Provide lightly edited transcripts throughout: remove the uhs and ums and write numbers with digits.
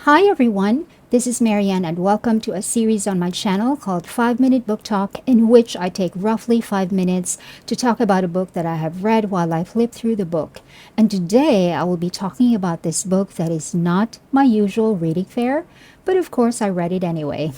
Hi everyone, this is Marianne and welcome to a series on my channel called 5-Minute Book Talk, in which I take roughly 5 minutes to talk about a book that I have read while I flip through the book. And today I will be talking about this book that is not my usual reading fare, but of course I read it anyway.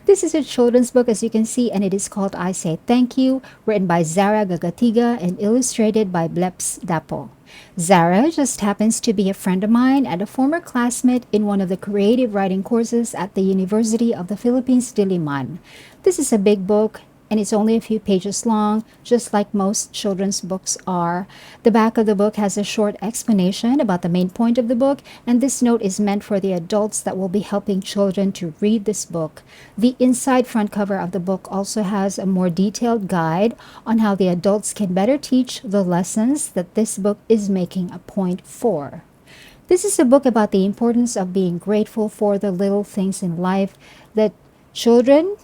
This is a children's book, as you can see, and it is called I Say Thank You, written by Zarah Gagatiga and illustrated by Bleps Dapo. Zarah just happens to be a friend of mine and a former classmate in one of the creative writing courses at the University of the Philippines, Diliman. This is a big book and it's only a few pages long, just like most children's books are. The back of the book has a short explanation about the main point of the book, and this note is meant for the adults that will be helping children to read this book. The inside front cover of the book also has a more detailed guide on how the adults can better teach the lessons that this book is making a point for. This is a book about the importance of being grateful for the little things in life that children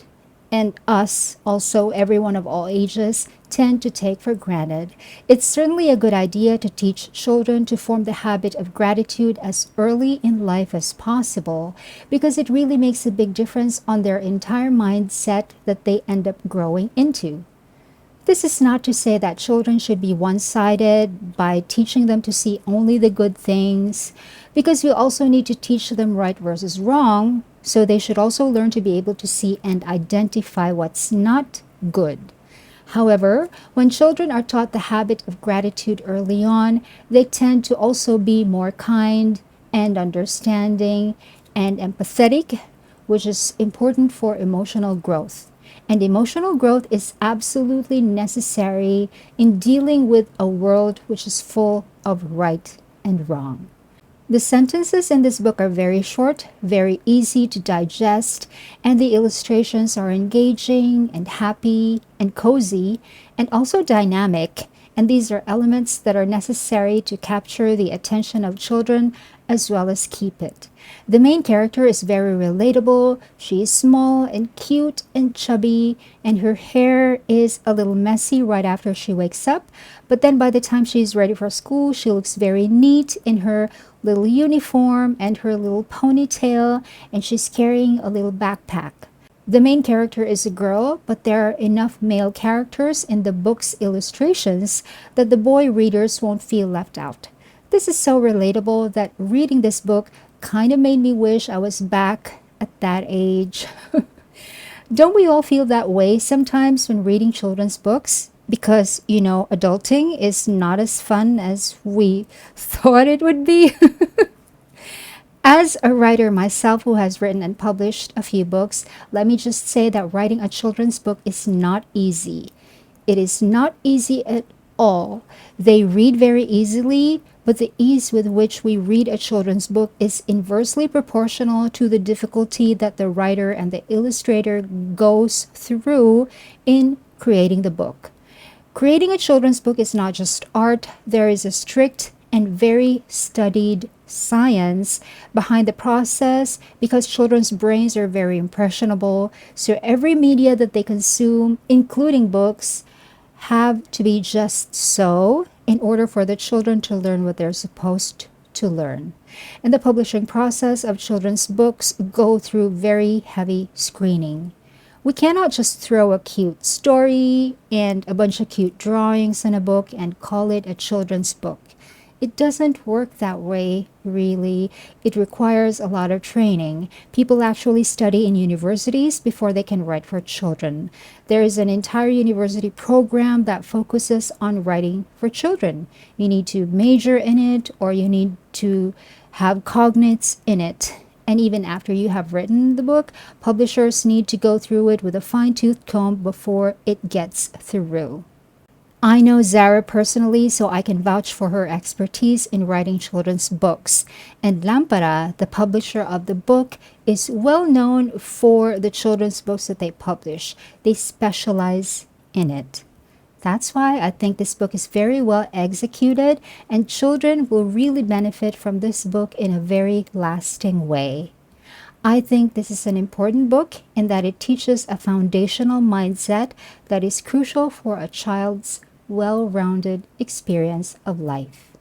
and us, also everyone of all ages, tend to take for granted. It's certainly a good idea to teach children to form the habit of gratitude as early in life as possible, because it really makes a big difference on their entire mindset that they end up growing into. This is not to say that children should be one-sided by teaching them to see only the good things, because we also need to teach them right versus wrong, so they should also learn to be able to see and identify what's not good. However, when children are taught the habit of gratitude early on, they tend to also be more kind and understanding and empathetic, which is important for emotional growth. And emotional growth is absolutely necessary in dealing with a world which is full of right and wrong. The sentences in this book are very short, very easy to digest, and the illustrations are engaging and happy and cozy and also dynamic. And these are elements that are necessary to capture the attention of children as well as keep it. The main character is very relatable. She is small and cute and chubby, and her hair is a little messy right after she wakes up. But then by the time she's ready for school, she looks very neat in her little uniform and her little ponytail, and she's carrying a little backpack. The main character is a girl, but there are enough male characters in the book's illustrations that the boy readers won't feel left out. This is so relatable that reading this book kind of made me wish I was back at that age. Don't we all feel that way sometimes when reading children's books? Because, adulting is not as fun as we thought it would be. As a writer myself who has written and published a few books, let me just say that writing a children's book is not easy. It is not easy at all. They read very easily, but the ease with which we read a children's book is inversely proportional to the difficulty that the writer and the illustrator goes through in creating the book. Creating a children's book is not just art. There is a strict and very studied science behind the process, because children's brains are very impressionable. So every media that they consume, including books, have to be just so in order for the children to learn what they're supposed to learn. And the publishing process of children's books go through very heavy screening. We cannot just throw a cute story and a bunch of cute drawings in a book and call it a children's book. It doesn't work that way, really. It requires a lot of training. People actually study in universities before they can write for children. There is an entire university program that focuses on writing for children. You need to major in it, or you need to have cognates in it. And even after you have written the book, publishers need to go through it with a fine-tooth comb before it gets through. I know Zarah personally, so I can vouch for her expertise in writing children's books. And Lampara, the publisher of the book, is well known for the children's books that they publish. They specialize in it. That's why I think this book is very well executed, and children will really benefit from this book in a very lasting way. I think this is an important book in that it teaches a foundational mindset that is crucial for a child's well-rounded experience of life.